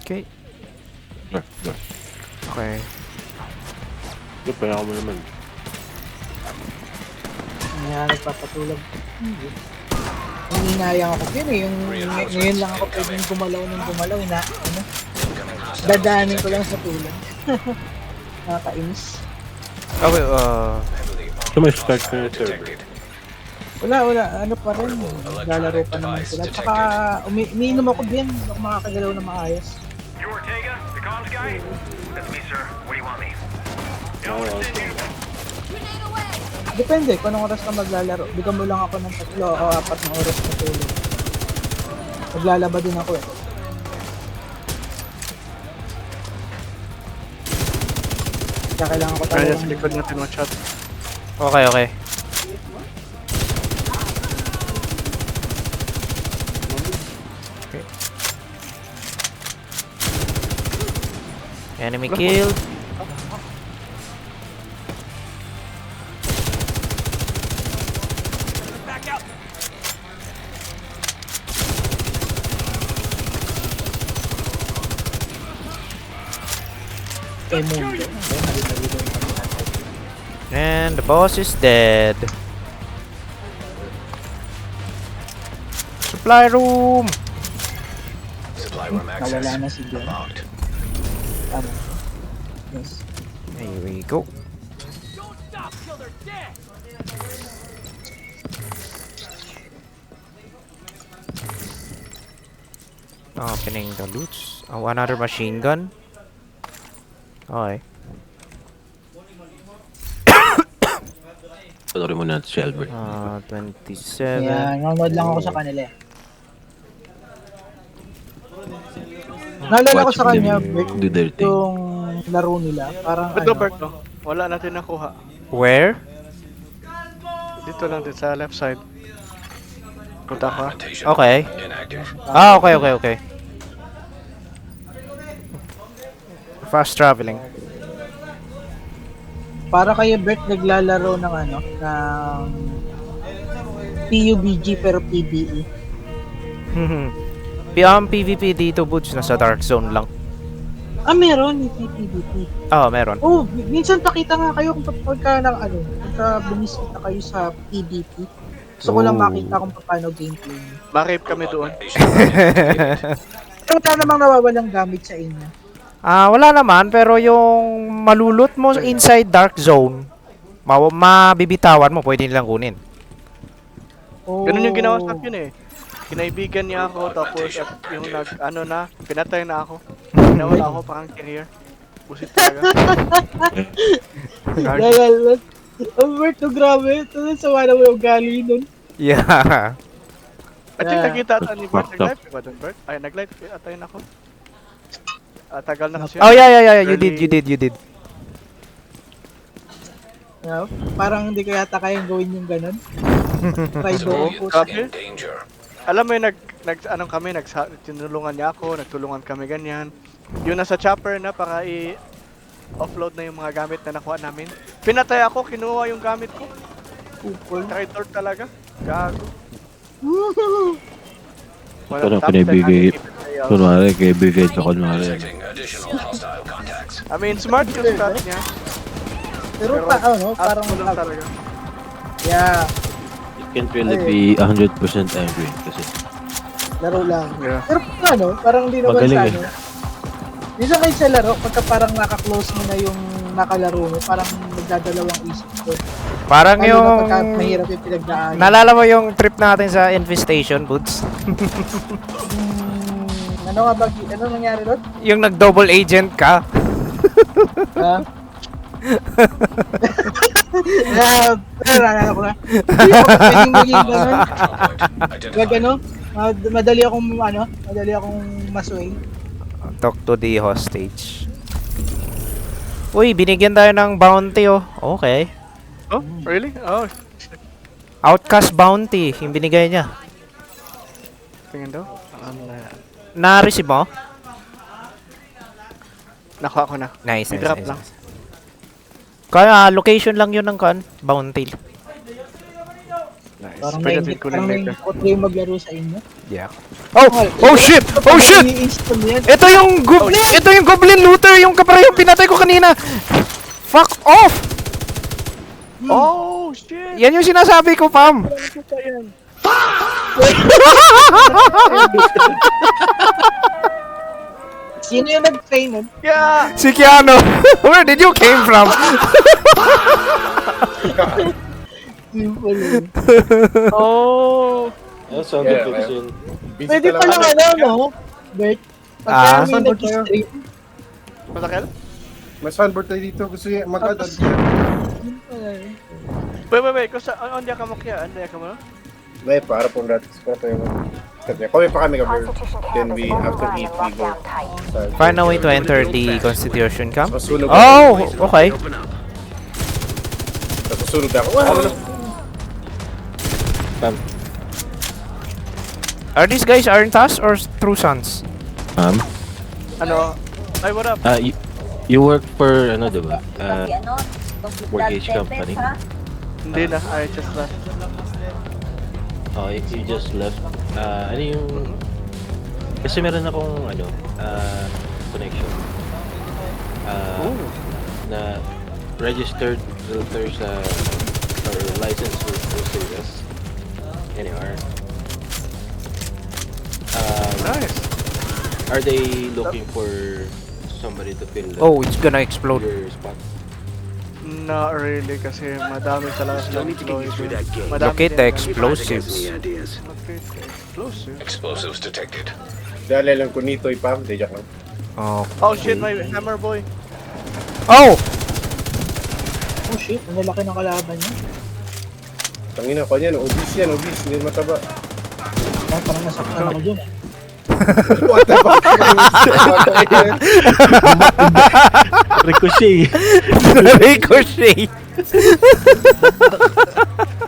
Okay. Dah. Okay. Dia payah mo naman. Kaya nagpapatulog. Yung inayang ako yun eh, yung ngayon lang ako pwedeng gumalaw ng gumalaw, dadanin ko lang sa tulog. Nakakainis. Okay, So may start na yung server. Wala, ano pa rin, naglalaro pa naman sila. Tsaka umiinom ako din, hindi ako makakagalaw na maayos. You Ortega, the comms guy? That's me, sir. What do you want me? Depende kung anong oras ka maglalaro. Bigyan mo lang ako ng 3 o 4 na oras na tulog. Maglalaba din ako eh. Kaya kailangan ko Kaya talagang... sa likod natin one shot. okay, okay. Enemy killed. Mundo. And the boss is dead. Supply room. Supply room access. Nawala na si Glenn. Locked. Tama. Yes. Here we go. Opening the loots. Oh, another machine gun. Okay. Panorin mo na si Albert. 27. Yeah, nanonood lang ako sa kanila eh. Naalala ko sa kanya, Bert, Do their thing. yung laro nila. Parang Ito, ano, Bert, no? Wala natin nakuha. Where? Dito lang din sa left side. Punta ka. Okay. Inactive. Okay. Fast traveling. para kayo Bert naglalaro ng ano, ng PUBG pero PBE. Ang PvP dito, Boots, nasa Dark Zone lang. Ah, meron yung PvP. Meron. Oh, minsan pakita nga kayo kung pagka ng ano, pagka bumisita kayo sa PvP. Gusto ko lang Ooh. makita kung paano gameplay niyo. Makip kami doon. Pero wala namang nawawalang gamit sa inyo. Wala naman, pero yung malulot mo inside Dark Zone, mabibitawan mo, pwede nilang kunin. Oh. Ganun yung ginawa sa akin eh. Kinaibigan niya ako tapos at yung pinatay na ako. Nawala ako parang career. Busit talaga. Dahil, Bert, no, grabe. Ito sawa na mo yung gali nun. Yeah. At yung nakita ata ni Bert, Fucked up. nag-live ba doon, Bert? Ay, nag-live ata yun ako. Tagal na kasi. Oh, yeah. You Early- did. Parang hindi ko yata kayang gawin yung ganun. Try Oo, do. grabe. In danger. Alam mo yung anong kami, tinulungan niya ako, nagtulungan kami ganyan. Yung nasa chopper na para i-offload na yung mga gamit na nakuha namin. Pinatay ako, kinuha yung gamit ko. Traitor talaga. Gago. Parang top pinibigay, 10 natin kunwari, kaibigay sa kunwari. Detecting additional hostile contacts. I mean, smart yung strat niya. Pero parang Parang lang talaga. yeah, It can't really be 100% angry kasi laro lang. Yeah. Pero parang hindi naman Magaling sa eh. ano. Minsan kayo sa laro, pagka parang naka-close mo na yung nakalaro mo, parang nagdadalawang isip ko. Parang Lalo yung... na pagka mahirap yung pinagdaan. Nalala mo yung trip natin sa Infestation, Boots? Ano nga ba? Ano nangyari doon? Yung nag-double agent ka? Ha? Nalala ko na. Hindi ako pwedeng maging ganun. Wag ano? Madali akong masway. Talk to the hostage. Uy, binigyan tayo ng bounty, oh. Okay. Oh, really? Oh, Outcast bounty, yung binigay niya. tingin daw. Na-receive mo? Nakuha ko na. Nice, I-drop lang. Kaya location lang yun ng bounty. Nice. Parang Pwede nainggit, din kunin parang later. nainggit ko tuloy maglaro sa inyo. Yeah. Oh shit! Oh shit! I-install yan. Ito yung ito yung goblin looter, yung kapre yung pinatay ko kanina. Fuck off! Oh, shit! Yan yung sinasabi ko, Pam. Ano pa yan? Sino yung nag-train nun? Yeah! Si Keanu. Where did you came from? Yung pala. Oh! That's sound Yeah, effects yun. Busy Pwede ka pa lang. lang no? Bert, Ah? pagka may nag-stream, Masakal? May sunboard tayo dito. Gusto niya mag-add. yun pala eh. Wait. Kung sa, andiyan ka mo kaya? Andiyan ka mo? May para pong gratis pa tayo. Kami pa kami cover. Then we, after eat, we go. Find a way to enter the Constitution camp. Masunog Oh, okay. Tapos sunog ako. Pam. Are these guys Arntas or True Sons? Ano? Ay, what up? You work for, ano diba? Mortgage company. Hindi na, I just left. Oh, you just left. Ano yung... Kasi meron akong, ano, connection. Na registered realtor sa, or licensed for service. Anywhere. Nice. Are they looking for somebody to fill Oh, it's gonna explode. your spot? Not really kasi madami talaga silang employee. Locate the explosives. Locate the explosives. Explosives detected. Dali lang ko nito ipam. Di jak lang. Oh. Oh shit, my hammer boy. Oh! Oh shit, ang lalaki ng kalaban niya. Tangina ko yan. Obese yan. Obese. Hindi mataba. Ah, parang nasaktan ako dyan. What the fuck? Ricochet! Ricochet!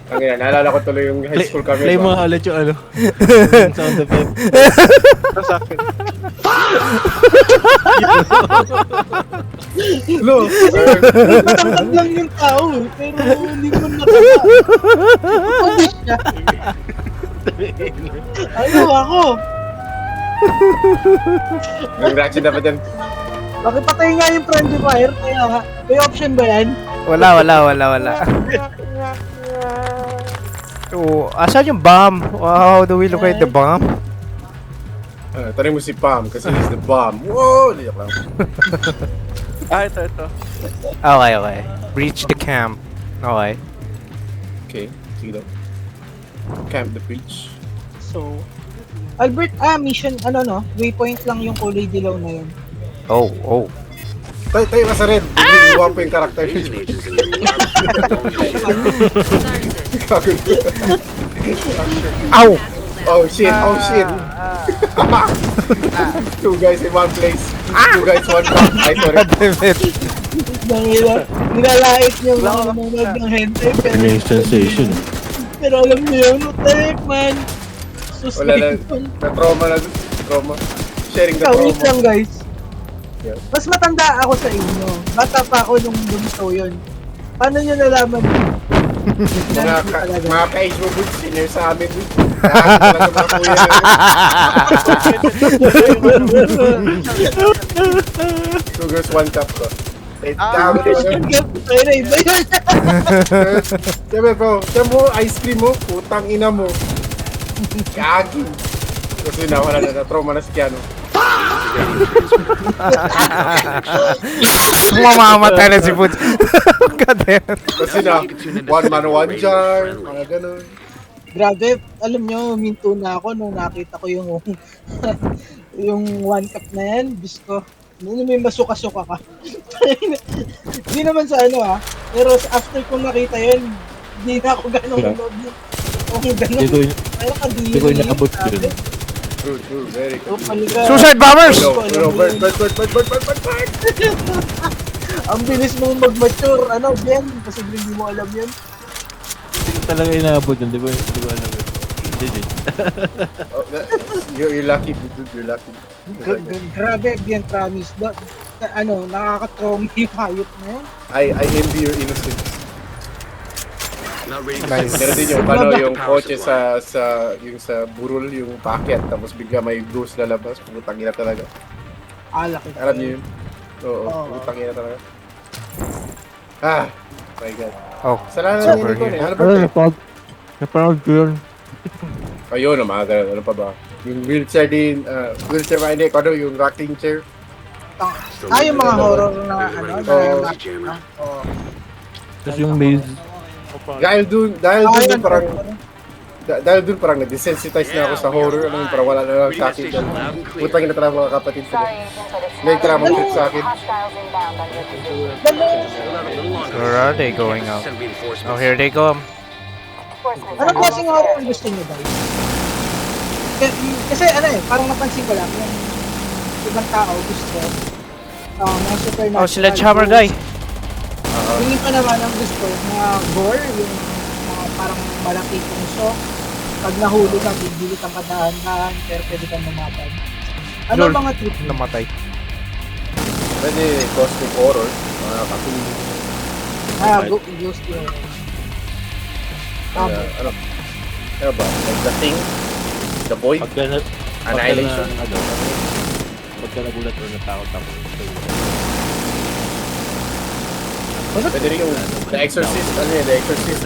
Tangina. Naalala ko tuloy yung high school kami. Play mo ulit yung ano. Yung sound effect. Ito sa akin. Lo! Matangkad lang yung tao eh, pero hindi ko nataba. Ano siya? Ano ako? Yung reaction dapat yan. Pakipatay nga yung friendly fire, kaya may option ba yan? Wala. Oh, asan yung bomb? How do we locate the bomb? Tanong mo si Pam kasi he's the bomb. Wow! Di jak lang. Ito. Okay. Breach the camp. Okay. Okay. Sige daw. Camp the breach. So, Albert, mission, waypoint lang yung kulay dilaw na yun. Oh. Tayo ka sa red. Hindi iwan pa yung karakter. Ow! Oh shit. Two guys in one place. Two guys, one cup. Ay, sorry. Nilalait niyo mga nanonood ng hentai, Ano yung sensation? pero alam niyo yun, utek man. Wala na. Na-trauma na. Trauma. Sharing the Wait trauma. lang guys. Yeah. Mas matanda ako sa inyo. Bata pa ako nung lumito yun. Paano nyo nalaman? Mga ka-age mo good senior sa amin. Nakakita talaga mga kuya. Two girls, one cup ko. Dami talaga. Ay, na iba yun. Siyempre bro, siya mo, ice cream mo, putang ina mo. Kagi. Kasi wala na, trauma na si Keanu. Mamamatay na si Putz. God damn. Kasi one man, one jar, mga ganun. Grabe, alam nyo, minto na ako nung nakita ko yung yung one cup na yan. Diyos ko, may masuka-suka ka. Hindi naman sa pero after kong nakita yun, hindi na ako ganong loob yun. Okay, ganun. Pero kadiri. Hindi ko inaabot yun. True, very good. Suicide bombers! No, bird. Ang bilis mong mag-mature, Ben, kasi hindi mo alam yun. Hindi ko talaga inaabot yun, di ba? Di ba alam yun? Hindi. Oh, you're lucky, dude. You're lucky. Grabe, Ben, promise. Nakaka-trauma yung hayop na yun. I envy your innocence. Nice. Meron din yung yung kotse yung sa burol, yung packet, tapos bigla may bruise lalabas, putang ina talaga. Laki. Alam niyo yun? Oo, Oo. putang ina talaga. Ah, my god. Oh, Salamat it's ni over Nico here. eh. Albert Napanood ko yun. Ayun, mga ganun, ano pa ba? Yung wheelchair din, wheelchair ba hindi, ano, yung rocking chair. Yung mga horror na ano, Oo. Oo. Tapos yung maze. Dahil dun Ayun, parang, dahil dun parang na-desensitize na ako sa horror, ano yung parang wala na lang sa akin. Putang ina talaga mga kapatid ko. May drama trip sa akin. Where are they going out? Oh, here they come. Anong klaseng horror ang gusto niyo guys? Kasi ano parang napansin ko lang yung ibang tao gusto mga supernatural. Oh, sledgehammer guy. Yung iba naman ang gusto mga gore, yung mga parang malaki puso. Pag nahulog ka, bibilit ang kadahan-dahan, pero pwede kang mamatay. Ano Lord. mga trip mo? Namatay. Pwede cosmic horror, mga cartoon. Ghost yun. Ano ba? Like The Thing, The Boy, Pagka Annihilation. Pagka nagulat o natakot ako. Pwede rin yung The Exorcist, ano yun, The Exorcist.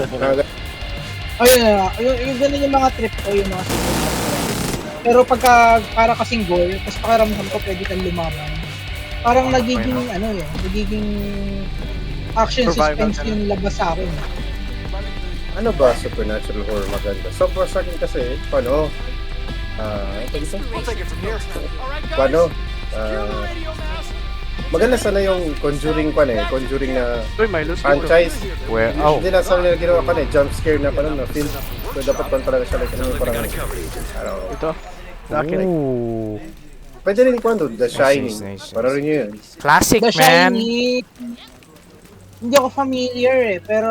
Yung ganun yung mga trip ko, yung mga supernatural. Pero pagka para kasing gore, tapos pakiramdam ko pwede kang lumaban. Parang nagiging nagiging action Survival suspense ka na. yung labas sa akin. Ano ba supernatural horror maganda? So for sa akin kasi, paano? Maganda sana yung Conjuring Conjuring na Uy, may loot dito. franchise. Where? Oh, Hindi na sana nila ginawa jump scare na na film. So dapat pa talaga siya like ano parang Ito. Sa akin. ooh. pwede rin The Shining. nice. Para rin yun. Classic, The man. Shining, hindi ako familiar pero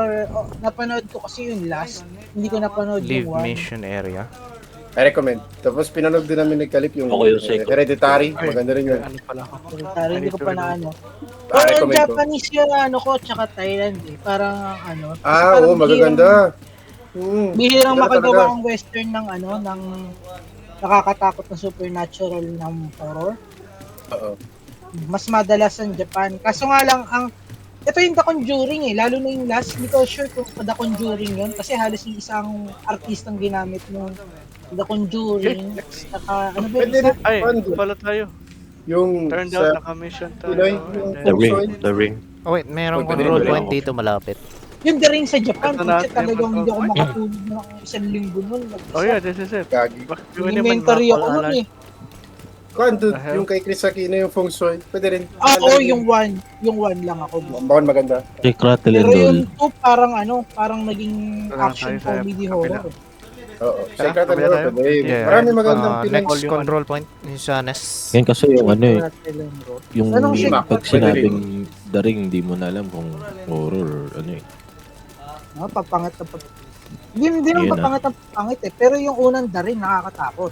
napanood ko kasi yung last. Hindi ko napanood Live yung one. mission area. I recommend. Tapos pinanood din namin ni Kalip yung Ako yung second. Hereditary. Maganda rin yun. Ano pala ako? Pero hindi ko pa na ano. Ah, Pero yung recommend ko. Japanese yung ano ko, tsaka Thailand Parang ano. kasi Ah, parang oo, magaganda. Bihirang Maganda makagawa talaga. ang western ng ng nakakatakot na supernatural ng horror. Oo. Mas madalas sa Japan. Kaso nga lang, ito yung The Conjuring lalo na yung last, hindi ko sure kung The Conjuring yun, kasi halos yung isang artistang ginamit nung The Conjuring, saka, ano ba yung Pwede isa? rin. Ay, fun. pala tayo. Yung Turned sa out naka-mission tayo. Pinoy, And yung then- The Ring. Oh wait, merong Pwede rin control wala point ako. dito malapit. Yung The Ring sa Japan, Ito kasi natin, talagang hindi ako ito. makatulog ng isang linggo nun. Oh yeah, this is it. Gagi. Bakit yun naman Elementary ako nun mapaalala? eh. Dude, The hell? yung kay Chris Aquino yung feng shui. Pwede rin. Oo, yung one lang ako. Bakit maganda? Check Rattle and Pero Roll. yung two, parang naging Ito na action tayo sa comedy kabila. horror. Oo. Tara, Secret and kabila tayo. Roll. Pwede. Yeah. Marami magandang Pinoy. Next Yung control point is sa NES. Yan kasi yung yung Anong shit? pag Pwede sinabing The Ring, hindi mo na alam kung horror or ano eh. Papangat na Hindi naman Yun na. papangat ang pangit pero yung unang The Ring nakakatakot.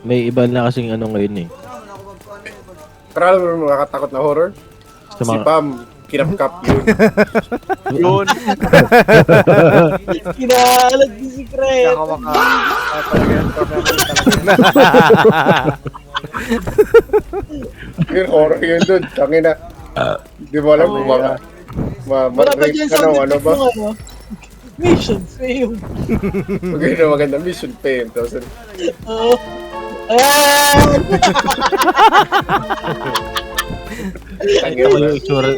May iba na kasing ano ngayon eh. Pero alam mo makakatakot na horror? Sa Si mga, Pam, kinapkap yun. Yun. Kinalag ni si Cret. Nakawaka. Talaga yan. Yun, horror yun dun. Tangina. Di mo alam kung Wala ba ma-rape dyan ka sa na, ano ba? Mission failed. Maganda mission fame. Tapos, Oo. Ayan! nakita ko yung itsura.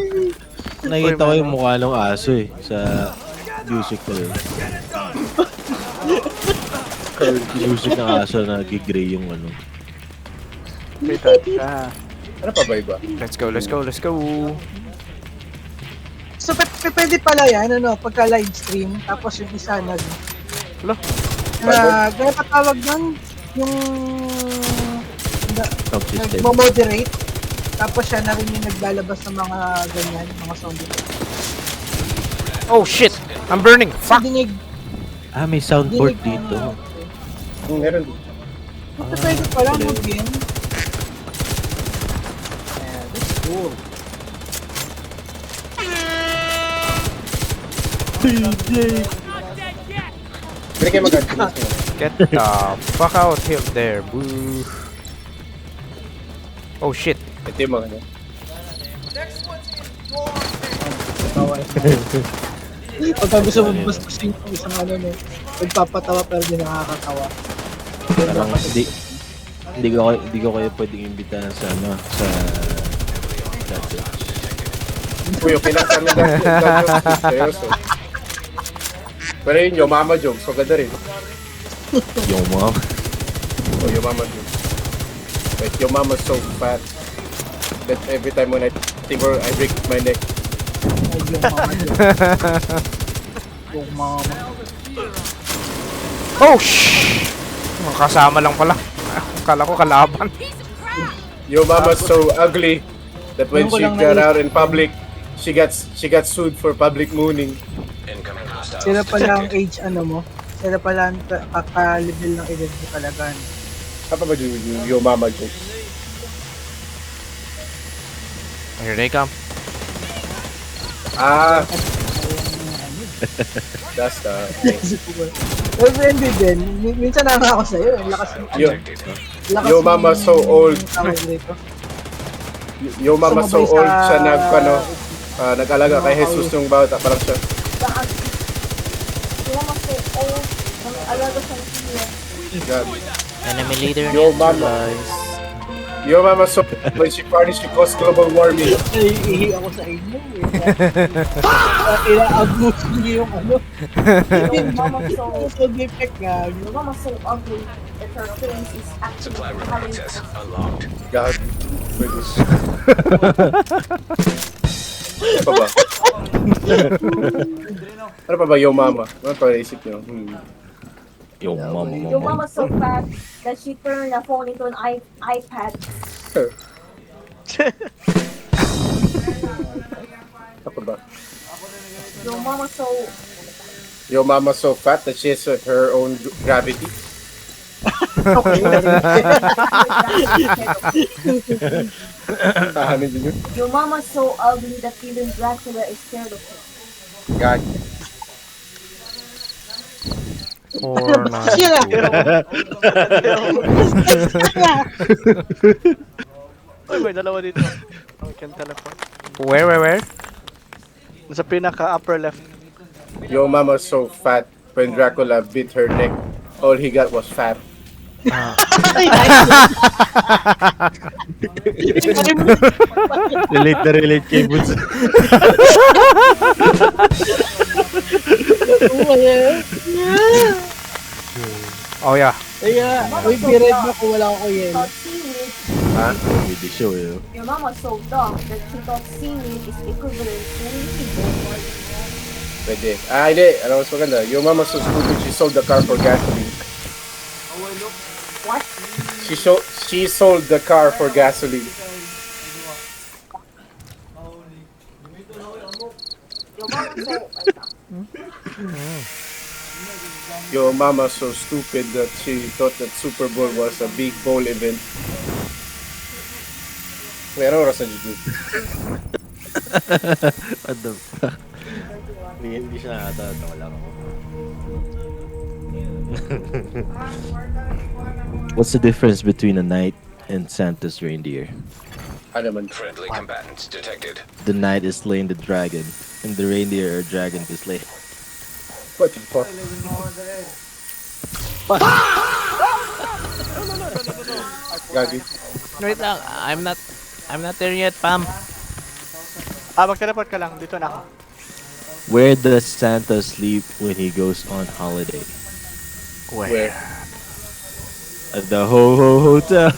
Nakita ko yung mukha ng aso eh. Sa music ko eh. Music ng aso na gigray yung ano. Kita siya. ano pa ba iba? Let's go, let's go, let's go. So, pwede pala yan, pagka live stream, tapos yung isa Hello? gano'n pa tawag nun? Yung Sound system. nagmo-moderate, tapos siya na rin yung naglalabas ng mga ganyan, mga sound effects. Oh shit! I'm burning! Fuck! Dinig, Ah, may soundboard dito. Meron. pwede pala mag-game. That's cool. Pwede kayo mag-add. Get the fuck out of there, boo. Oh shit. Ito yung mga ano. Pagka gusto mo basbasin yung isang ano no, nagpapatawa pero di nakakatawa. Parang hindi ko kayo pwedeng imbitahan sa ano, sa dati. Uy, yung pinasa namin dati. Seryoso. Pero yun, yung mama joke. So, ganda rin. Yung mga Oh, your mama too. Like your mama's so fat that every time when I think or I break my neck. Ay, yung mama dyan. Yung mama. Oh shh! Kasama lang pala. Akala ko kalaban. Your mama's so ugly that when Yung ko she lang got naisip. out in public, she got sued for public mooning. Sila pala ang age ano mo. Sila pala ang kaka-level ng edad mo talaga. Apa ba yung mama joke? Here they come. Ah, that's the thing. Well, hindi din. Minsan nanga ako sa'yo. Ang lakas ng lakas Your mama ng- so old. tawag dito. Your mama so Sumabay old sa- siya nag-alaga kay Jesus yung bata parang siya. God. Enemy leader Yo, mama. Your mama so when she parties she cause global warming. Ay, ihi ako sa inyo. Ina-abuse niyo yung ano. Your mama's so, So defect nga. your mama's so ugly that her face is actually having God. Pwede. Ano pa ba? Ano pa ba yung mama? Ano pa naisip niyo? yung Your mama's so fat that she turned a phone into an iPad. Ano pa ba? Your mama's so Your mama so fat that she has her own gravity. Tahanin din yun. Your mama's so ugly that even Dracula is scared of her. God. Or not. Siya Uy, may dalawa dito. We can teleport. Where? Sa pinaka upper left. Your mama so fat when Dracula bit her neck. All he got was fat. relate na relate kay Boots. Oh yeah. Kaya, uy, pired mo kung wala ako yelo. Thought seaweed. With the show, yo. Your mama's so dumb that she thought seaweed is equivalent to seaweed. Pwede. Ah, hindi. Alam mo mas maganda. Your mama so stupid she sold the car for gasoline. What? She sold the car for gasoline. Your mama's so Your mama so stupid that she thought that Super Bowl was a big bowl event. Pero oras na dito. What the fuck? Hindi siya nakatawa lang ako. What's the difference between a knight and Santa's reindeer? Ano man. Friendly combatants detected. The knight is slaying the dragon, and the reindeer or dragon to slay. What the fuck? Gagi. Wait lang. I'm not there yet, Pam. Mag-teleport ka lang. Dito na ako. Where does Santa sleep when he goes on holiday? Where? At the Ho Ho Hotel.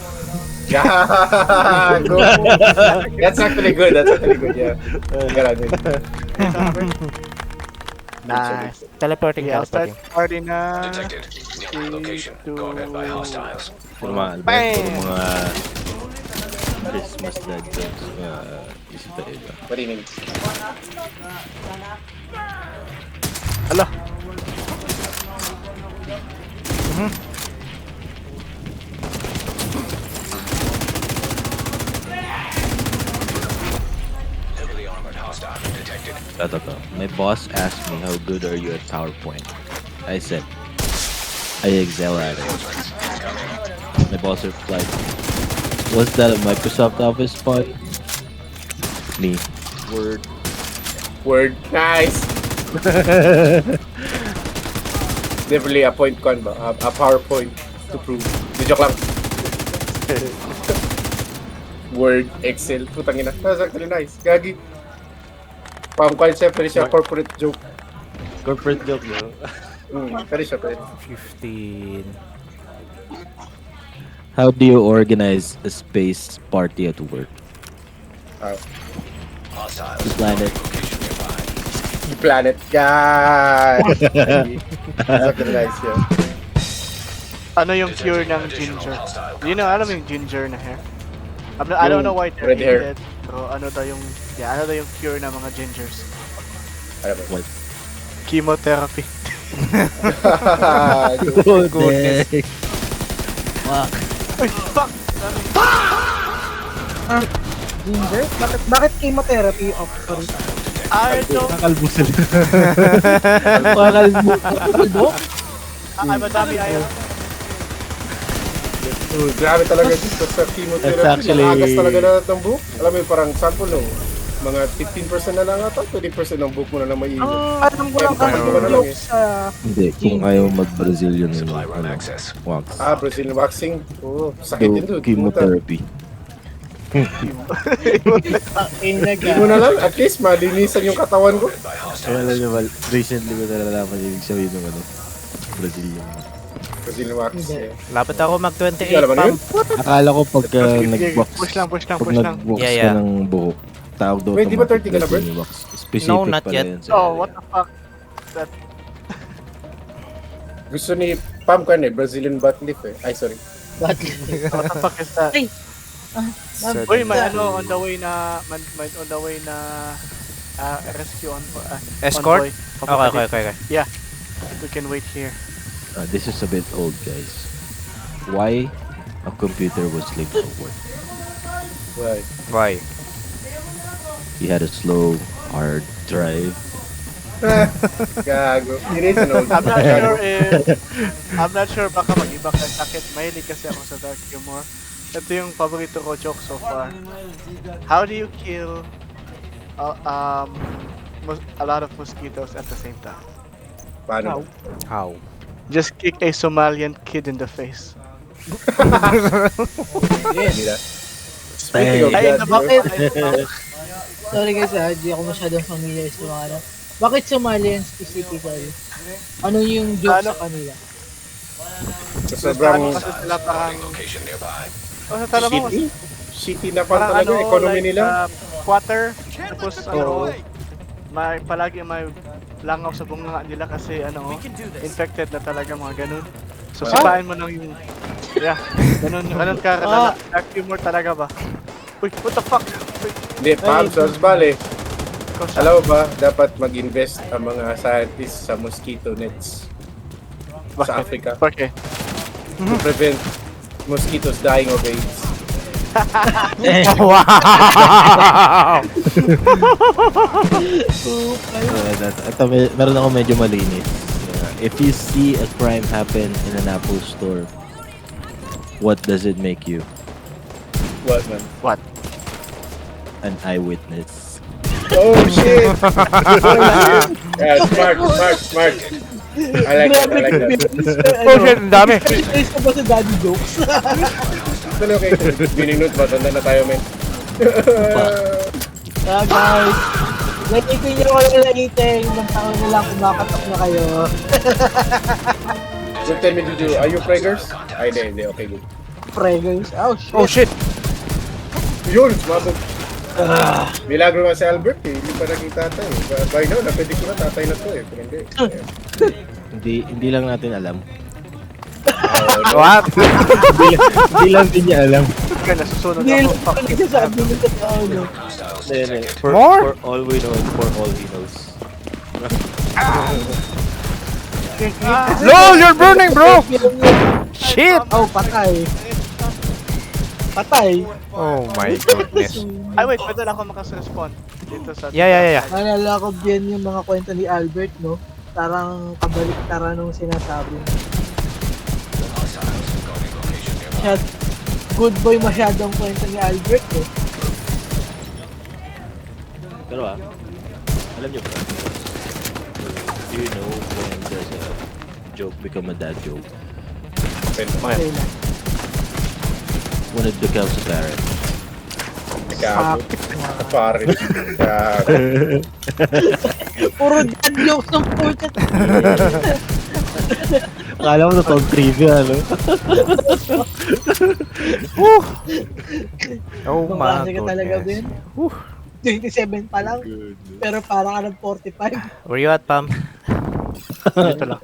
Yeah, go. That's actually good. Yeah. Galing. Nice. Teleporting, Okay, I'll start teleporting. party na. Detected. Nearby location. Guarded by hostiles. Puro mga mga Christmas dad jokes. Isip tayo ba? What do you mean? Hala. Heavily armored hostile detected. My boss asked me how good are you at PowerPoint. I said, I excel at it. My boss replied, was that a Microsoft Office font? Me. Word. Word. Nice. Definitely a point con ba? A PowerPoint to prove. Di joke lang. Word, Excel. Putang ina. That's actually nice. Gagi. Pang concept, pwede siya corporate joke. Corporate joke, bro. Pwede siya, pwede. 15. How do you organize a space party at work? You plan it. Planet guy. That's actually nice, yeah. Ano yung cure ng ginger? You know, alam mo yung ginger na hair? I don't know why they're Red hair. hated. So, ano daw yung cure ng mga gingers? Ano ba? What? Chemotherapy. Goodness. Ay, fuck! Ginger? Bakit chemotherapy? Oh, sorry. I don't... Kakalbo sila. Kakalbo. Ay, madami ayaw. Grabe talaga dito sa chemotherapy. That's actually- Nakagas talaga na ng buhok. Alam mo yung parang sample no? Mga 15% na lang ata, 20% ng buhok mo na lang maiinit. Ang alam ko lang kasi Ano yung lang joke eh. sa... Hindi, kung ayaw mag-Brazilian wax. Brazilian waxing. Oo, sakit din Do doon. chemotherapy. Hindi mo na lang, at least malinisan yung katawan ko. Wala naman, recently ko nalalaman yung ibig sabihin ng Brazilian. Brazilian wax. Yeah. Lapit ako mag-28 Hindi, alam mo na pam. yun? Akala ko pagka nag-box, Push lang. pag lang. nag-box Yeah, ka yeah. ng buhok, tawag daw Wait, di ba automatic 30 ka na, Bert? Brazilian wax. Specific No, not pala yet. yan sa Oh, area. what the fuck? Gusto ni Pam kan eh, Brazilian butt lift eh. Ay, sorry. What the fuck is that? Ay! Uy, may ano on the way na rescue on Escort? Convoy. Okay. We can wait here. This is a bit old, guys. Why a computer was late for work? Right. Why? He had a slow hard drive. Gago. It is an old. I'm not sure baka mag-iba ka sakit. Mahilig kasi ako sa dark humor. Ito yung paborito ko joke so far. How do you kill a lot of mosquitoes at the same time? Paano? How? Just kick a Somalian kid in the face. Hindi na. Speaking of Ay, that, bro, Sorry guys hindi ako masyadong familiar sa mga ano. Bakit Somalian specifically? Ano yung joke sa kanila? sa sobrang Kasi sila parang... sa tala mo, shitty. Shitty na pa parang talaga, economy nila. Quarter, tapos palagi may langaw sa bunga nila kasi infected na talaga mga ganun. So sipain mo lang yung ganun ka dark humor talaga ba? Uy, what the fuck? Wait, Hindi, Pam, bale. ikaw siya. Alam mo ba, dapat mag-invest ang mga scientists sa mosquito nets sa Africa Okay. to prevent mosquitoes dying of AIDS. Wow! Meron ako medyo malinis. If you see a crime happen in an Apple store, what does it make you? What, man? An eyewitness. Oh, shit! Yeah, smart. I like that. Oh shit, ang dami. Face ko ba sa daddy jokes? Tuloy, okay. Bininod ba? Tanda na tayo, men. Guys, nakitin nyo kayo nakitin. Ibang taon na lang kumakatok na kayo. So tell me, Juju, are you preggers? Ay, hindi. Okay, good. Preggers. Oh shit. Oh shit. Yun, sumabog. Milagro nga si Albert eh. Hindi pa nakita tayo. By now, napwede ko na tatay na to eh. Pero hindi. Hindi lang natin alam. What? Hindi lang din niya alam. Kaya nasusunod Hindi ako. lang Fuck. nagsasabi ng totoo, no? More? For all we know, for all he knows. LOL, you're burning, bro! Shit! Oh, patay. Patay. Oh my goodness. Ay, wait, pwede lang ako makasrespawn dito sa... Yeah. Naalala ko din yung mga kwento ni Albert, no? Parang kabalik-tara nung sinasabi. Good boy masyadong kwento ni Albert, no? Pero alam niyo ba? Do you know when does a joke become a dad joke? Okay lang. When it becomes apparent. Gago. Pare. Gago. Puro dad jokes ng porket. Akala mo na tong trivia, ano? Oh my Bumasa ka talaga, Ben. goodness. 27 pa lang. Pero parang ka ng 45. Where you at, Pam? Dito lang.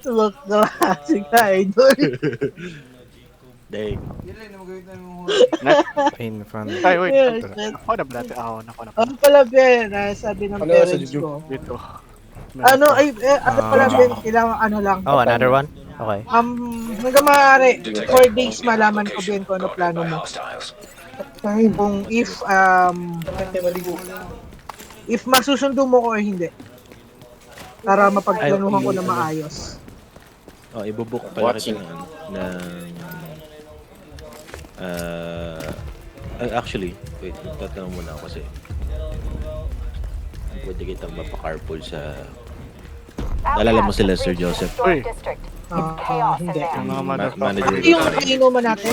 Magkaklase ka, idol. Dang. In front. Ay, wait. Yes, Ito na. yes. Ako na ba natin? Ako na. Ano pala, Ben? Sabi ng Ano, parents sa Juju? ko. Dito. Ano pala, Ben? Kailangan ano lang. Oh, another one? Okay. Hanggang maaari, 4 days malaman ko, Ben, kung ano plano mo. Kung if masusundo mo ko or hindi. Para mapagplanuhan ko na maayos. Oh, ibubuk pala Watching. kita actually, wait, tatanong muna ako kasi pwede kitang mapakarpool sa... Naalala mo sila, Sir Joseph? Uy, Hindi. yung mga motherfucker. Manager. Yung kainuman natin,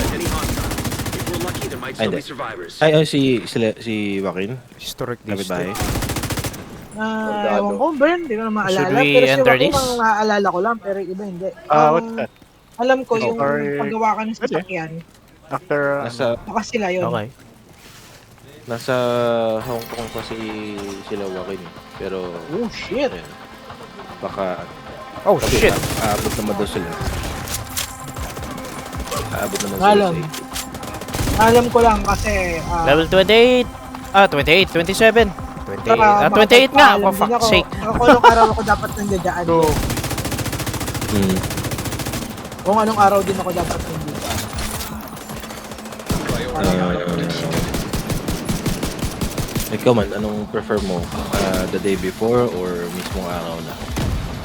If we're lucky, there might Ay, still be hindi. survivors. Si Joaquin? Historic Kapitbahay? district. ewan ko, Ben, hindi ko na maalala. Should we Pero si enter Joaquin this? ang naaalala ko lang, pero iba hindi. What's that? Alam ko yung Or- paggawa ka ng sasakyan, After, baka sila yun. Okay. Nasa Hong Kong pa sila Joaquin. Pero, Oh, shit. ayun, baka Oh, shit. aabot naman daw sila. Aabot naman Alam. sila Alam ko lang kasi Level 28. 28, 27. 28 nga, for fuck's sake. Kung anong araw ako dapat nandiyan. go. Kung anong araw din ako dapat nandiyan. Ikaw man, anong prefer mo? The day before or mismong araw na?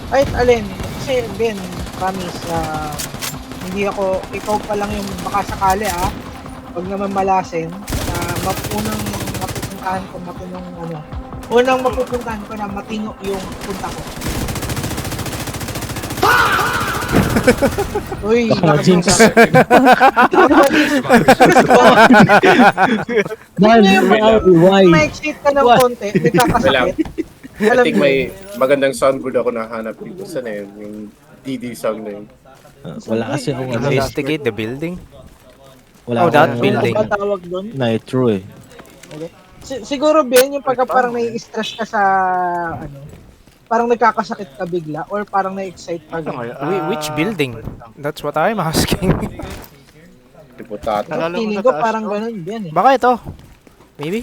Kahit alin, kasi Ben, promise, hindi ako, ikaw pa lang yung makasakali Pag naman malasin, unang mapupuntahan ko matinong unang mapupuntahan ko na matino yung punta ko. Uy, Jinx. Why? Ma-excite ka ng konti, may kakasakit. I Alam think mo, may magandang soundboard ako nahanap dito. Saan na yun? Yung DD sound na yun. Wala kasi akong ano. Investigate the building. Wala Oh, that akong building. ano ba tawag doon? Nitro eh. Siguro Ben, yung pagka parang nai-stress ka sa parang nagkakasakit ka bigla or parang na-excite ka. Ano kaya? Which building? That's what I'm asking. Diputato. Nalala mo Feeling sa ko taas, parang no? ganun Ben eh. Baka ito. Maybe?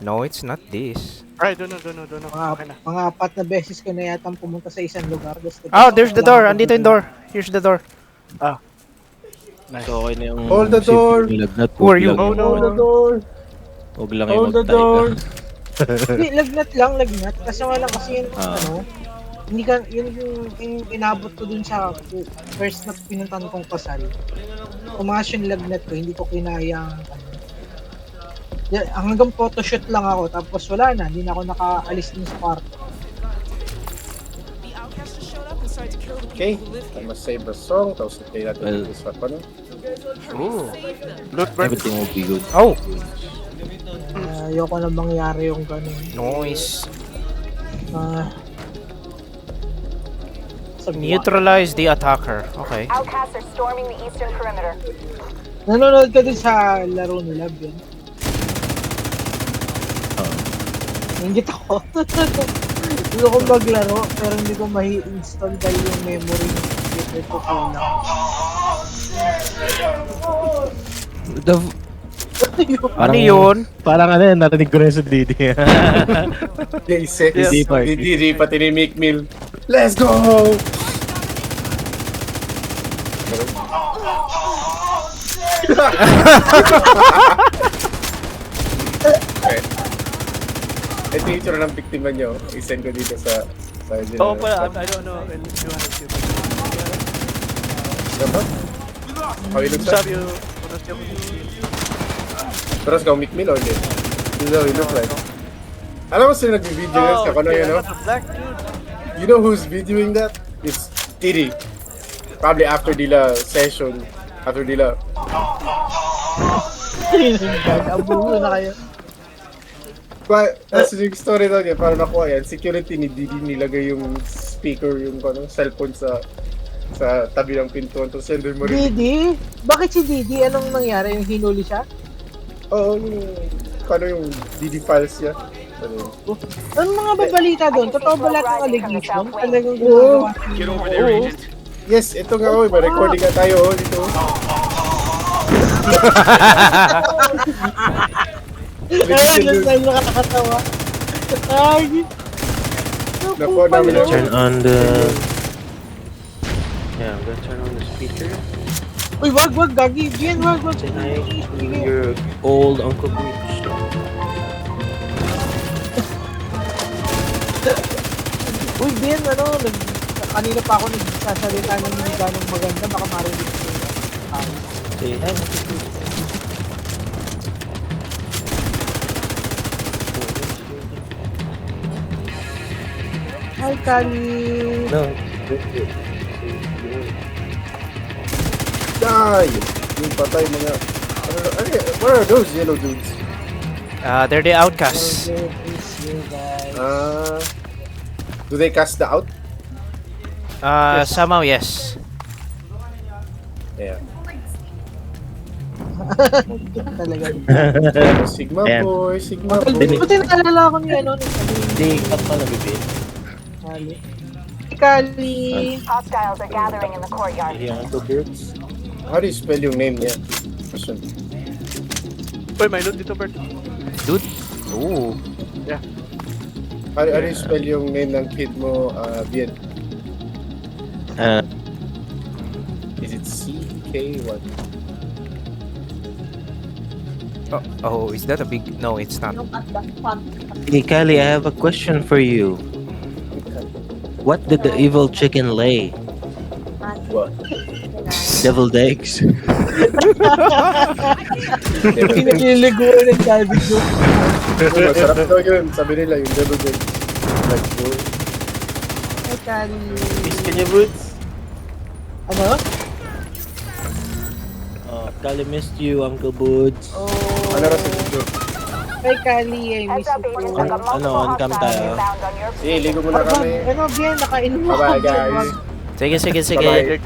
No, it's not this. Ay, doon. Okay na. Mga 4 na beses ka na yatang pumunta sa isang lugar. Oh, there's the door. Andito yung door. Here's the door. Nice. So okay na yung... Hold the door. yung lagnat. Who are you? Huwag lang Hold the door. Huwag lang yung Hold the mag-type door. ka. Hindi, lagnat. Kasi wala kasi yun, hindi ka, yun yung inabot ko dun sa first na pinuntan kong kasal. Umangas yung lagnat ko, hindi ko kinayang, hanggang photoshoot lang ako, tapos wala na, hindi na ako nakaalis din sa kwarto. Okay. I must save the song. Tapos play natin Well, this one pa, no? Ooh. Loot burn. Everything will be good. Oh, Ayoko na mangyari yung ganun. noise. Sagwa. Neutralize the attacker. Okay. Outcasts are storming the eastern perimeter. Nanonood ka din sa laro nila, Ben? Ingit ako. Gusto ko maglaro, pero hindi ko ma-install dahil yung memory ng computer ko kulang. Ano yun? Parang ano yan, narinig ko rin sa Didi. Day 6. DD party. DD pati ni Mick Mill. Let's go! Okay. Ito yung itsura ng biktima nyo. I-send ko dito sa Oh, but I don't know. And you want to Diba? How you look What's up, like? you? Buenos dias, Terus kau meet me or hindi? This is how you look like. Alam mo sila nag-video yun sa kano yun, no? The black dude. You know who's videoing that? It's Tiri. Probably after Dila session. After Dila. Abulo na kayo. That's yung story daw niya. Para nakuha yan. Security ni Didi nilagay yung speaker, yung cellphone sa tabi ng pintuan. Tapos yan doon mo rin. Didi? Bakit si Didi? Anong nangyari? Yung hinuli siya? Oo, yung Didi files niya. Anong mga babalita doon? Totoo ba lahat ng allegation? Talagang Oo. Get over there, Agent. Yes, ito nga oy, recording nga tayo dito. Ayun, yun tayo nakakatawa. Ay! Nakuha namin ang Turn on the. Yeah, I'm gonna turn on the speaker. Uy, wag, Gagi. Bien, wag. Say hi to your old Uncle Boots. Uy, Bien, kanina pa ako nagsasalita ng hindi ganong maganda. Baka marinig ko. Say hi, Uncle Boots. Hi, Kali. No. die! Yung patay mga... What are those yellow dudes? They're the outcasts. Do they cast the out? Somehow, yes. Yeah. Talaga. Sigma Ayan. boy, Sigma boy. Buti naalala ko niya, Hindi, cut pa nabibig. Kali. Kali. Hostiles are gathering in the courtyard. Yeah, Uncle Boots. How do you spell yung name niya? Question. Uy, may loot dito, Bert. Dude. Ooh. How do you spell yung name ng kid mo, Bien? Is it CK1? Oh, is that a big... No, it's not. Look at the font. Hey, Kylie, I have a question for you. What did the evil chicken lay? What? Deviled eggs. Pinaliliguan ng Calvin Joe. Masarap daw yun. Sabi nila yung devil egg. Like, boy. Hi, Kali. Miss Kanya Boots? Ano? Kylie missed you, Uncle Boots. Oh. Ano na sa video? Hi, Kali. I miss Heads up, you. agents. too. I've got multiple on cam hostiles tayo. inbound on your Sige, ligo muna Wag, kami. Bien, nakainom ako. Bye-bye, guys. Wag. Sige, sige, sige. Bye-bye.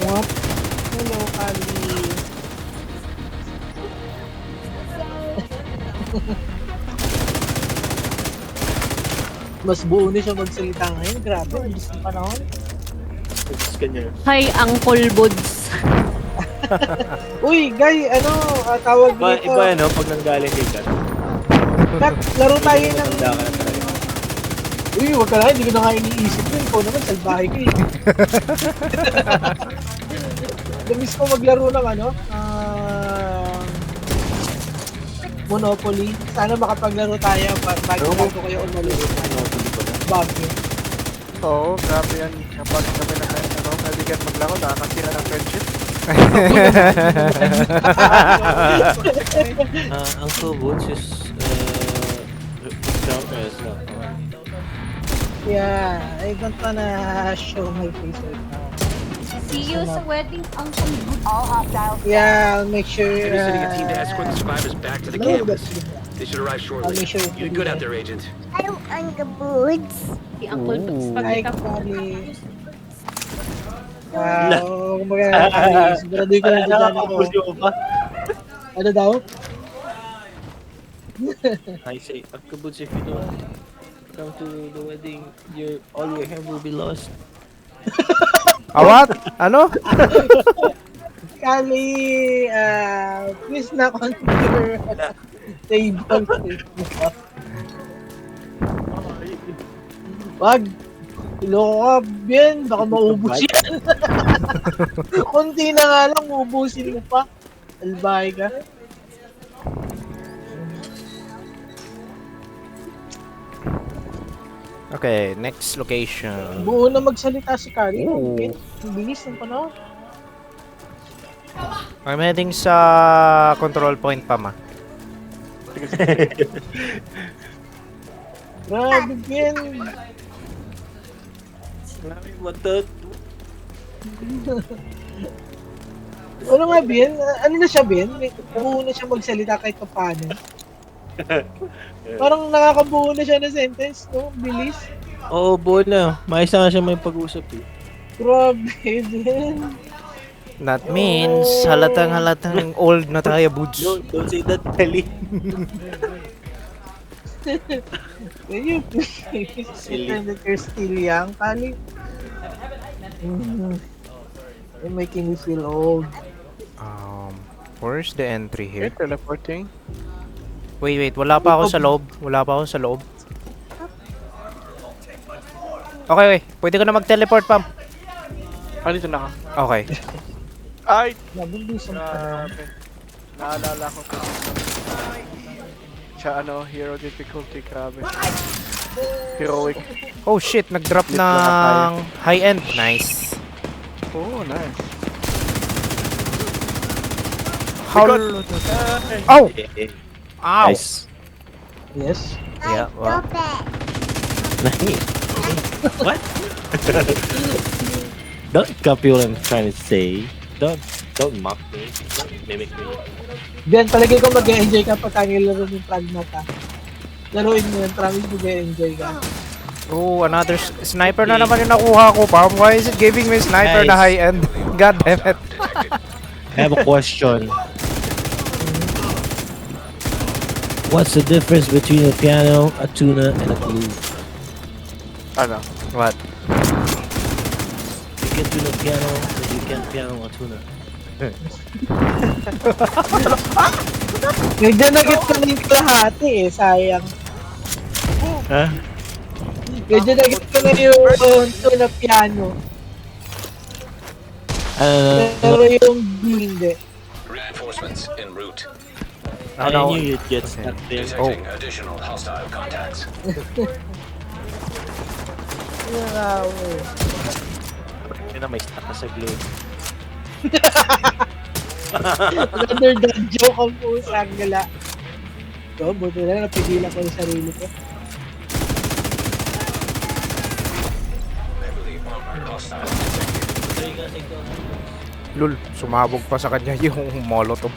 What? Hello, Kali. Mas buo na siya magsalita ngayon. Grabe, bilis ng panahon. Miss Kanya. Hi, Uncle Buds. Uy, guy, tawag Iba, dito. iba no, pag nanggaling kay Kat. Kat, laro tayo ng... Matanda ka na talaga. Uy, wag ka na, hindi ko na nga iniisip yun. Ikaw naman, salbahe ka eh. Namiss ko maglaro ng Monopoly. Sana makapaglaro tayo bago kayo umalis. Bago. Oo, grabe yan. Kapag kami na kaibigan maglaro, nakakasira ng friendship. Uncle Boots is is not. Yeah, I don't wanna show my face right now. See you sa wedding, Uncle Buds. All hostiles. Yeah, I'll make sure. City sending a team to escort the survivors back to the no, campus. They should arrive I'll shortly. make sure. You did good out there, Agent. Si Uncle Buds. Pag Hi, nakapagod. Kali. Wow, kumbaga, siguraduhin ko lang dyan ako. Ano daw? I say, Uncle Boots, if you don't come to the wedding, all your hair will be lost. What? Ano? Kali, please knock on your Table. Wag. Iloko ka, Ben. Baka maubos yan. Kunti na nga lang, uubusin mo pa. Albahay ka. Okay, next location. Buo na magsalita si Kali. Oo. Ben, ang bilis ng panahon. I'm heading sa control point pa, ma. Grabe, Ben. What the? Ano nga, Ben? Ano na siya, Ben? Buo na siya magsalita kahit pa paano. Parang nakakabuo na siya ng sentence, no? Bilis. Oo, buo na. Maayos na nga siya may pag-usap eh. Grabe, Ben. That means halatang old na tayo, Buds. Don't say that, Kelly. Can you please pretend that you're still young, Kali? You're making me feel old. Where's the entry Okay, here? teleporting. Wait, wala pa ako sa loob. Wala pa ako sa loob. Okay, pwede ko na mag-teleport, Pam. Dito na ka. Okay. Ay! Nabilis ang panahon. Grabe. Naalala ko pa. Siya hero difficulty, grabe. Heroic. Oh shit, nag-drop Lit lang ng high-end. Nice. Oh, nice. How... Ay! Oh! Ow! Nice. Yes. Yeah, well. Nice. What? Don't copy what I'm trying to say. Don't mock me. Don't mimic me. Ben, palagi ko mag-enjoy ka pag nilaro yung Pragmata. Laruin mo yun, promise mag-enjoy ka. Oh, another sniper na naman yung nakuha ko, Pam. Why is it giving me sniper na Nice. high-end? God damn it. I have a question. What's the difference between a piano, a tuna, and a glue? Ano? What? You can tune a piano, but you can't piano a tuna. Medyo nag-get ko na yung kalahati eh, sayang. Huh? Medyo nag-get ko na yung tuna piano. Pero yung blue hindi. Reinforcements en route. I no. knew you'd get stuck there. Detecting additional hostile contacts. Wow. Yun na, may stuck ka sa glue. Another dad joke ang pusang gala. So, buti na napigilan ko yung sarili ko. Heavily armored hostile. Lul, sumabog pa sa kanya yung molotov.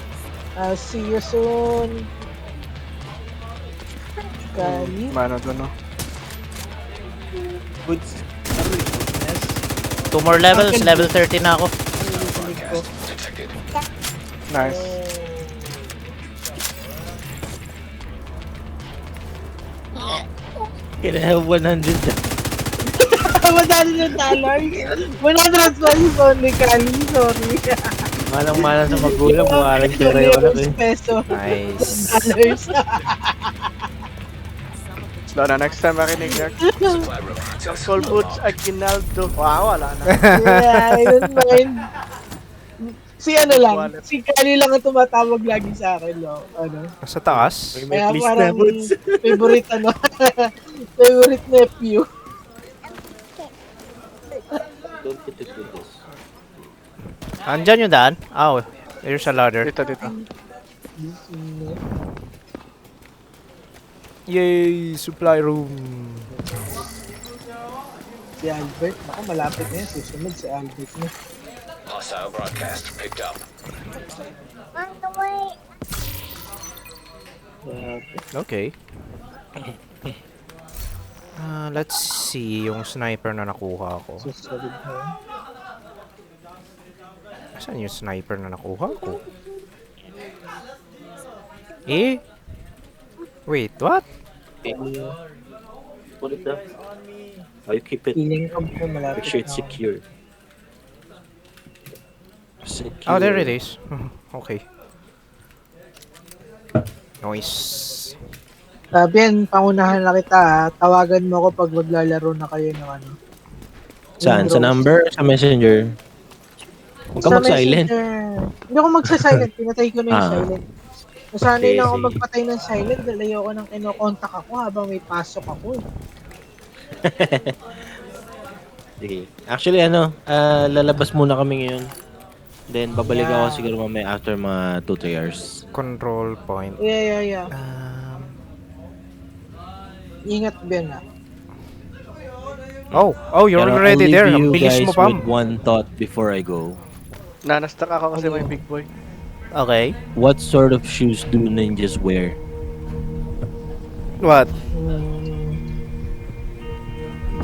See you soon. Kali. Mano to, no? Goods. 2 more levels, level 30 na ako. Detected. Nice. Can I have 100? Madali ng dollars. 100 pesos only, Kali. Sorry. Malang-malang sa magulang, mawalang tira yung anak eh. Peso. Nice. Dollars. Wala na, next time makinig niya. Supply room. Yung Soul Boots Aguinaldo. Wow, wala na. Yeah, I don't mind. Si ano lang, si Kali lang ang tumatawag lagi sa akin, no? Ano? Sa taas? May Kaya please parang na, Goods. favorite ano, favorite nephew. Don't hit it with this. Andyan yung daan? Oh, there's a ladder. Dito. Yay! Supply room. Si Albert, ako malapit na yun, susunod si Albert na. Hostile broadcast picked up. Okay. Let's see yung sniper na nakuha ko. Susunod na yun. Saan yung sniper na nakuha ko? Eh? Wait, what? Put it down. Oh, you keep it. Feeling ko po malapit Make sure it's na ako. secure. Secure. Oh, there it is. Okay. Noise. Sabi yan, pangunahan na kita ha. Tawagan mo ako pag maglalaro na kayo ng ano. Saan? Sa Rose. number? Sa messenger? Huwag ka Sa mag-silent. Messenger. Hindi ako magsa-silent. Pinatay ko na yung Ah. silent. Nasanay Okay, na ako sige. magpatay ng silent dahil ayoko nang kinokontak ako habang may pasok ako. Eh. Sige. Actually, lalabas muna kami ngayon. Then, babalik Yeah. ako siguro mamaya after mga 2-3 hours. Control point. Yeah. Ingat Ben ha. You're Pero already I'll there. leave Ang you bilis guys mo, Pam. with one thought before I go. Na-stuck ako kasi may big boy. Okay. What sort of shoes do ninjas wear? What?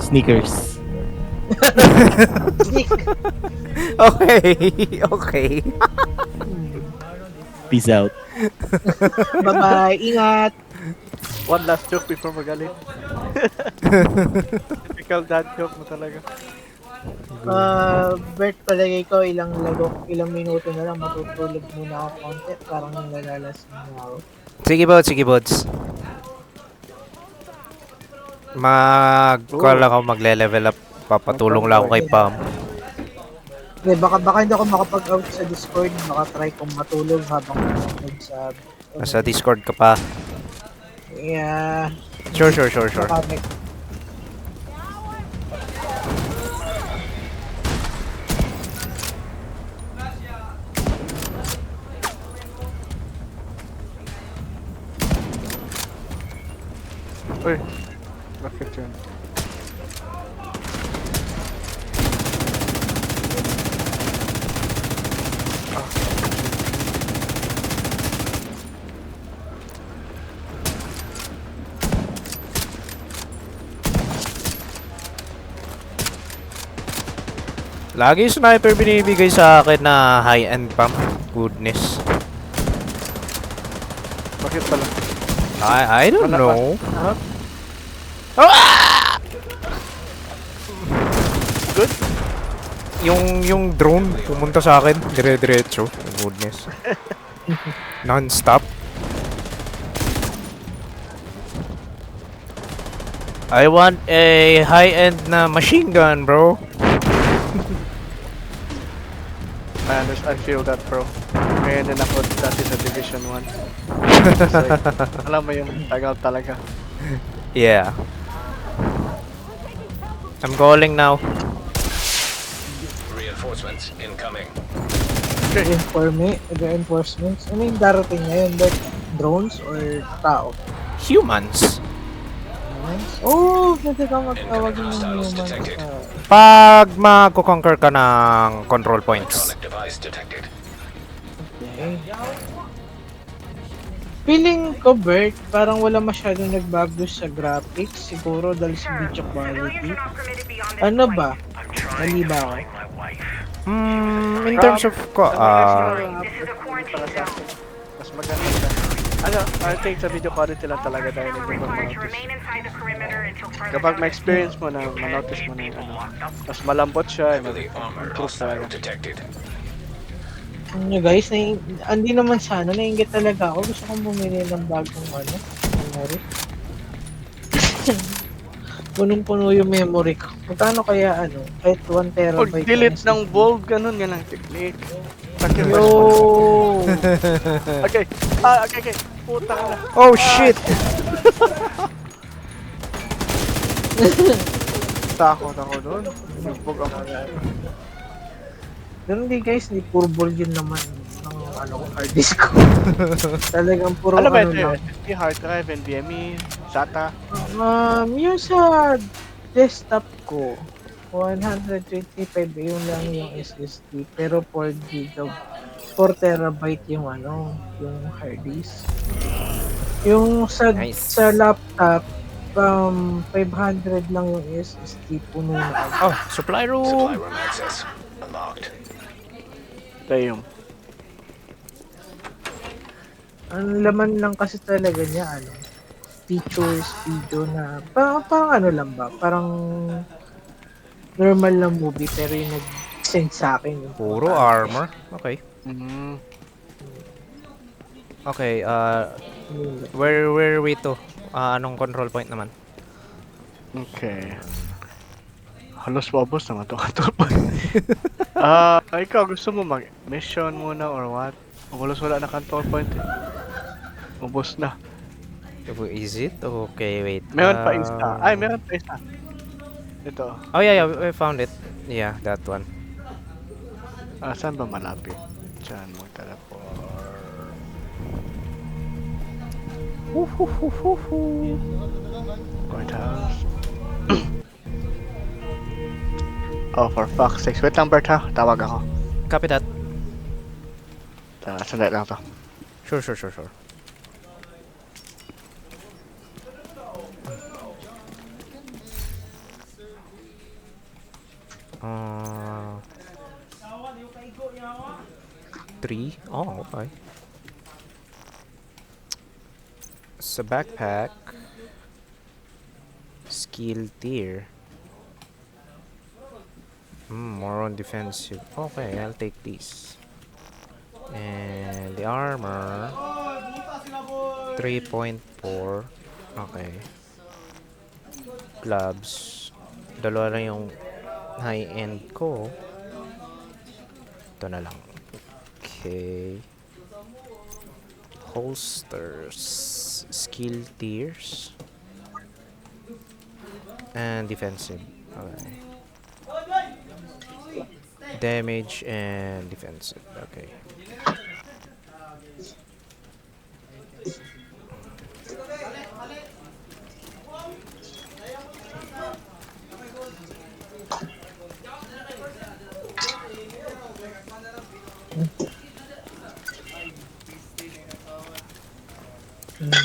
Sneakers. Sneak. Okay. Okay. Peace out. Bye-bye. Ingat. One last joke before magalit. Typical dad joke mo talaga. Bert, palagay ko ilang minuto na lang matutulog muna ako konti. Parang nalalas na ako. Sige, bods. Kala ko magle-level up. Papatulong lang ako kay Pam. Hindi, baka hindi ako makapag-out sa Discord. Baka try kong matulog habang nanonood sa... Nasa Discord ka pa. Yeah. Sure. Baka may... Uy, bakit yun? Lagi yung sniper binibigay sa akin na high-end Pam. Goodness. Bakit pala? I don't Wala know. Good? Yung drone pumunta sa akin dire-diretso. Goodness. Non-stop. I want a high-end na machine gun, bro. I feel that, bro. Ngayon din ako dati sa Division 1. It's like, alam mo yung tagal talaga. Yeah. I'm calling now. Reinforcements incoming. Reinforcements. Ano yung darating ngayon? Like, drones or tao? Humans. Oh, pwede ka magtawag ng Hostiles humans. detected. Pag mag-conquer ka ng control points. Electronic device detected. Okay. Feeling ko, Bert, parang wala masyadong nagbago sa graphics. Siguro dahil sa video quality. Ano ba? Mali ba ako? In terms of Mas maganda siya. I think sa video quality lang talaga dahil hindi mo manotice. Kapag ma-experience mo na, manotice mo na yung mas malambot siya, Heavily armored improve hostile talaga. detected. Ano guys, hindi naman sana, nainggit talaga ako. Gusto kong bumili ng bagong memory. Punong-puno yung memory ko. Magkano kaya kahit 1 terabyte. Pag-delete ng bold, ganun yan ang technique. Yo! Okay. Okay. Putang na. Oh shit! Takot ako doon. Nagbog ako. Pero hindi guys, hindi puro ball yun naman ng hard disk ko. Talagang puro Ano ba ito lang. yun? SSD, hard drive, NVMe, SATA. Yung sa desktop ko, 125 yun lang yung SSD, pero 4 terabyte yung yung hard disk. Yung sa Nice. sa laptop, 500 lang yung SSD, puno na. Oh, supply room. Supply room access unlocked. Ito yung Ang laman lang kasi talaga niya, features, video na, parang lang ba, parang normal lang movie, pero yung nag-send sa akin. Yung Puro armor. Okay. Okay, where are we to? Anong control point naman? Okay. Halos maubos naman to katulpo. Ikaw gusto mo mag-mission muna or what? Halos wala na control point eh. Ubos na. Is it? Okay, wait. Meron pa isa. Ay, meron pa isa. Ito. Oh yeah, we found it. Yeah, that one. Saan ba malapit? Diyan mo teleport. White House. Oh, for fuck's sake. Wait lang, Bert ha. Tawag ako. Copy that. Sandali lang to. Sure. Uh, 3? Oh, okay. Sa backpack. Skill tier. More on defensive. Okay, I'll take these. And the armor 3.4. Okay. Gloves. Dalawa lang yung high end ko. Ito na lang. Okay. Holsters. Skill tiers. And defensive. Okay. Damage and defensive. Okay.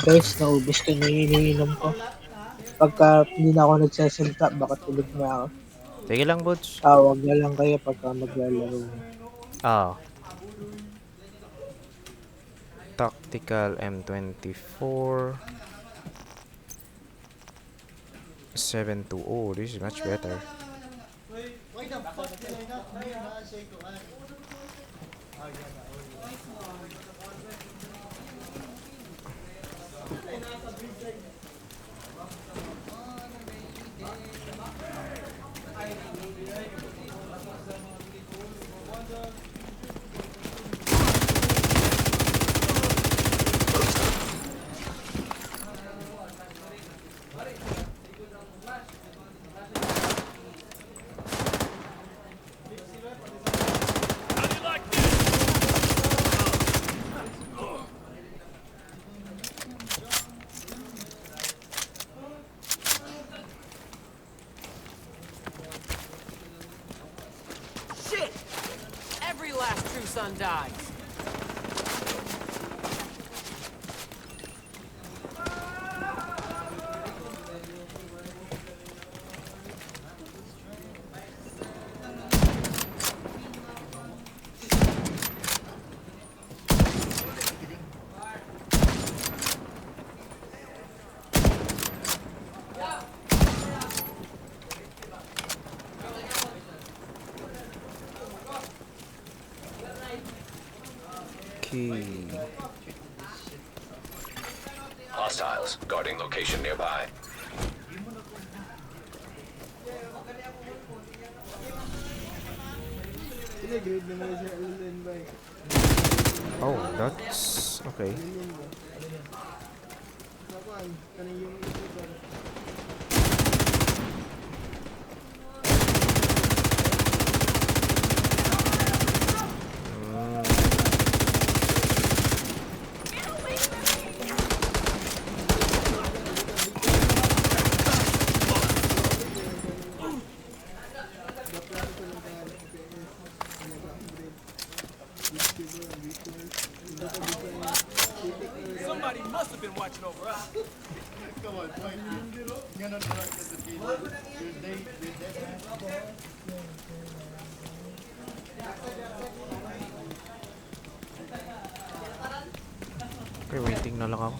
Guys, naubos ko na yung iniinom ko. Pagka hindi na ako nagsasalita, baka tulog na ako. Sige lang, Boots. Tawag na lang kayo pagka maglalaro. Tactical M24 720. Oh, this is much better. Every last true son dies. Hostiles guarding location nearby. Oh, that's okay. Somebody must have been watching over us. Okay, waiting na lang ako.